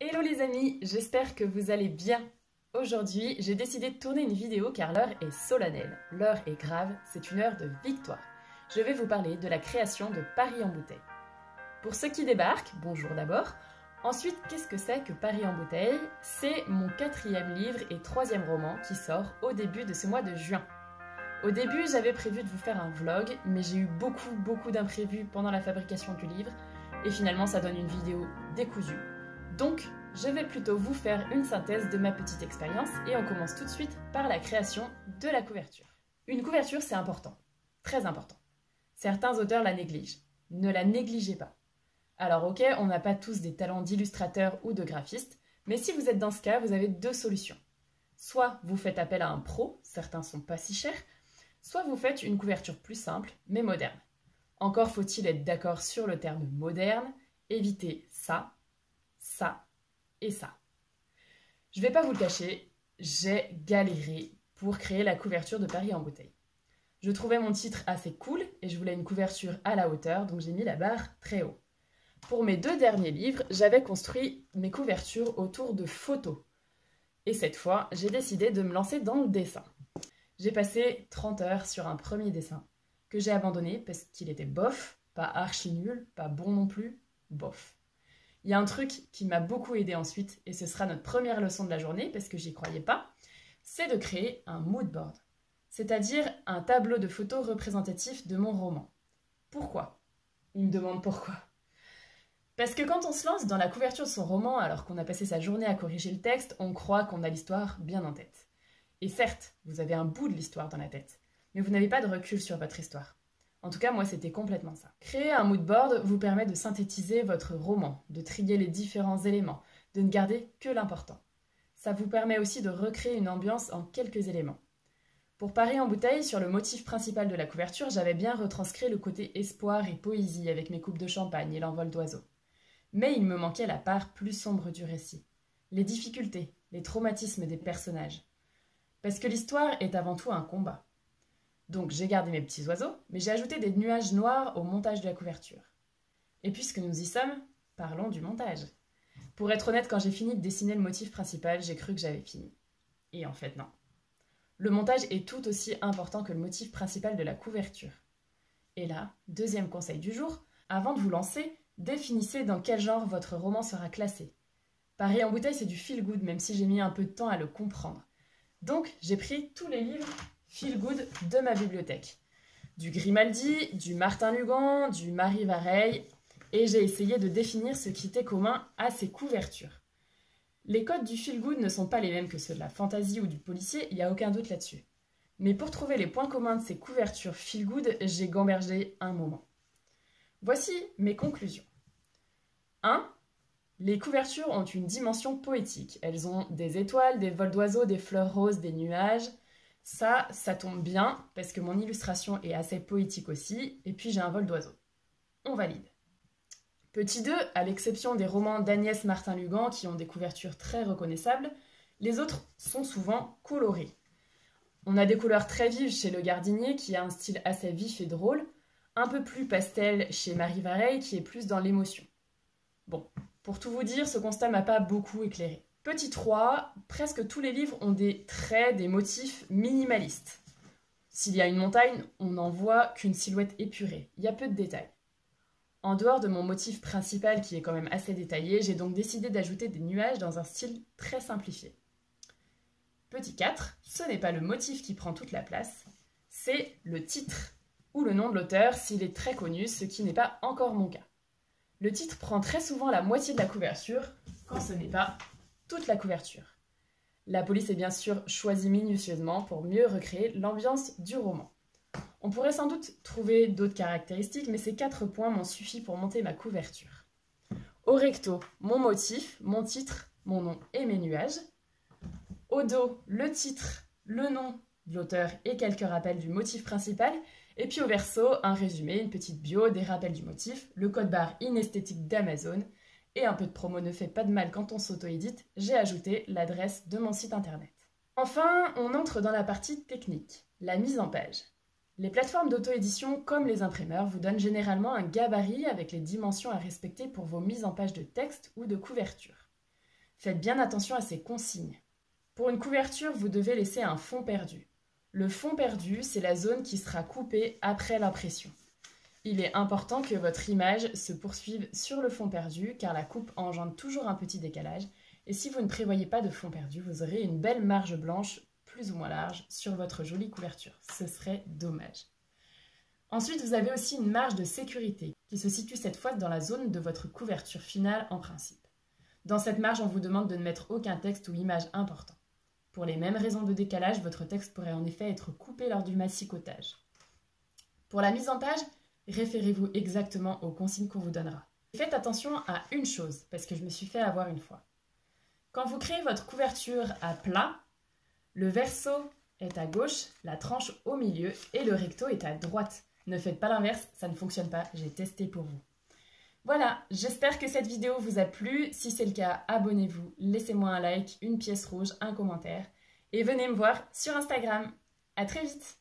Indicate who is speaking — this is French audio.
Speaker 1: Hello les amis, j'espère que vous allez bien. Aujourd'hui, j'ai décidé de tourner une vidéo car l'heure est solennelle, l'heure est grave, c'est une heure de victoire. Je vais vous parler de la création de Paris en bouteille. Pour ceux qui débarquent, bonjour d'abord. Ensuite, qu'est-ce que c'est que Paris en bouteille? C'est mon 4e livre et 3e roman qui sort au début de ce mois de juin. Au début, j'avais prévu de vous faire un vlog, mais j'ai eu beaucoup d'imprévus pendant la fabrication du livre, et finalement ça donne une vidéo décousue. Donc, je vais plutôt vous faire une synthèse de ma petite expérience et on commence tout de suite par la création de la couverture. Une couverture, c'est important, très important. Certains auteurs la négligent. Ne la négligez pas. Alors ok, on n'a pas tous des talents d'illustrateur ou de graphiste, mais si vous êtes dans ce cas, vous avez 2 solutions. Soit vous faites appel à un pro, certains sont pas si chers, soit vous faites une couverture plus simple, mais moderne. Encore faut-il être d'accord sur le terme moderne, évitez ça et ça. Je vais pas vous le cacher, j'ai galéré pour créer la couverture de Paris en bouteille. Je trouvais mon titre assez cool et je voulais une couverture à la hauteur, donc j'ai mis la barre très haut. Pour mes 2 derniers livres, j'avais construit mes couvertures autour de photos. Et cette fois, j'ai décidé de me lancer dans le dessin. J'ai passé 30 heures sur un premier dessin, que j'ai abandonné parce qu'il était bof, pas archi nul, pas bon non plus, bof. Il y a un truc qui m'a beaucoup aidé ensuite, et ce sera notre première leçon de la journée, parce que j'y croyais pas, c'est de créer un mood board, c'est-à-dire un tableau de photos représentatif de mon roman. Pourquoi? Il me demande pourquoi. Parce que quand on se lance dans la couverture de son roman, alors qu'on a passé sa journée à corriger le texte, on croit qu'on a l'histoire bien en tête. Et certes, vous avez un bout de l'histoire dans la tête, mais vous n'avez pas de recul sur votre histoire. En tout cas, moi, c'était complètement ça. Créer un mood board vous permet de synthétiser votre roman, de trier les différents éléments, de ne garder que l'important. Ça vous permet aussi de recréer une ambiance en quelques éléments. Pour Paris en bouteille, sur le motif principal de la couverture, j'avais bien retranscrit le côté espoir et poésie avec mes coupes de champagne et l'envol d'oiseaux. Mais il me manquait la part plus sombre du récit. Les difficultés, les traumatismes des personnages. Parce que l'histoire est avant tout un combat. Donc j'ai gardé mes petits oiseaux, mais j'ai ajouté des nuages noirs au montage de la couverture. Et puisque nous y sommes, parlons du montage. Pour être honnête, quand j'ai fini de dessiner le motif principal, j'ai cru que j'avais fini. Et en fait non. Le montage est tout aussi important que le motif principal de la couverture. Et là, 2e conseil du jour, avant de vous lancer, définissez dans quel genre votre roman sera classé. Paris en bouteille, c'est du feel good, même si j'ai mis un peu de temps à le comprendre. Donc j'ai pris tous les livres feel good de ma bibliothèque. Du Grimaldi, du Martin Lugan, du Marie Vareille, et j'ai essayé de définir ce qui était commun à ces couvertures. Les codes du feel good ne sont pas les mêmes que ceux de la fantasy ou du policier, il n'y a aucun doute là-dessus. Mais pour trouver les points communs de ces couvertures feel good, j'ai gambergé un moment. Voici mes conclusions. 1. Les couvertures ont une dimension poétique. Elles ont des étoiles, des vols d'oiseaux, des fleurs roses, des nuages. Ça tombe bien, parce que mon illustration est assez poétique aussi, et puis j'ai un vol d'oiseau. On valide. Petit 2, à l'exception des romans d'Agnès Martin-Lugan qui ont des couvertures très reconnaissables, les autres sont souvent colorés. On a des couleurs très vives chez Le Gardinier, qui a un style assez vif et drôle, un peu plus pastel chez Marie Vareille, qui est plus dans l'émotion. Bon, pour tout vous dire, ce constat m'a pas beaucoup éclairé. Petit 3, presque tous les livres ont des traits, des motifs minimalistes. S'il y a une montagne, on n'en voit qu'une silhouette épurée. Il y a peu de détails. En dehors de mon motif principal qui est quand même assez détaillé, j'ai donc décidé d'ajouter des nuages dans un style très simplifié. Petit 4, ce n'est pas le motif qui prend toute la place, c'est le titre ou le nom de l'auteur s'il est très connu, ce qui n'est pas encore mon cas. Le titre prend très souvent la moitié de la couverture, quand ce n'est pas toute la couverture. La police est bien sûr choisie minutieusement pour mieux recréer l'ambiance du roman. On pourrait sans doute trouver d'autres caractéristiques, mais ces 4 points m'ont suffi pour monter ma couverture. Au recto, mon motif, mon titre, mon nom et mes nuages. Au dos, le titre, le nom de l'auteur et quelques rappels du motif principal. Et puis au verso, un résumé, une petite bio, des rappels du motif, le code barre inesthétique d'Amazon. Et un peu de promo ne fait pas de mal quand on s'auto-édite, j'ai ajouté l'adresse de mon site internet. Enfin, on entre dans la partie technique, la mise en page. Les plateformes d'auto-édition comme les imprimeurs vous donnent généralement un gabarit avec les dimensions à respecter pour vos mises en page de texte ou de couverture. Faites bien attention à ces consignes. Pour une couverture, vous devez laisser un fond perdu. Le fond perdu, c'est la zone qui sera coupée après l'impression. Il est important que votre image se poursuive sur le fond perdu car la coupe engendre toujours un petit décalage et si vous ne prévoyez pas de fond perdu, vous aurez une belle marge blanche plus ou moins large sur votre jolie couverture. Ce serait dommage. Ensuite, vous avez aussi une marge de sécurité qui se situe cette fois dans la zone de votre couverture finale en principe. Dans cette marge, on vous demande de ne mettre aucun texte ou image important. Pour les mêmes raisons de décalage, votre texte pourrait en effet être coupé lors du massicotage. Pour la mise en page, référez-vous exactement aux consignes qu'on vous donnera. Faites attention à une chose, parce que je me suis fait avoir une fois. Quand vous créez votre couverture à plat, le verso est à gauche, la tranche au milieu et le recto est à droite. Ne faites pas l'inverse, ça ne fonctionne pas, j'ai testé pour vous. Voilà, j'espère que cette vidéo vous a plu. Si c'est le cas, abonnez-vous, laissez-moi un like, une pièce rouge, un commentaire et venez me voir sur Instagram. À très vite!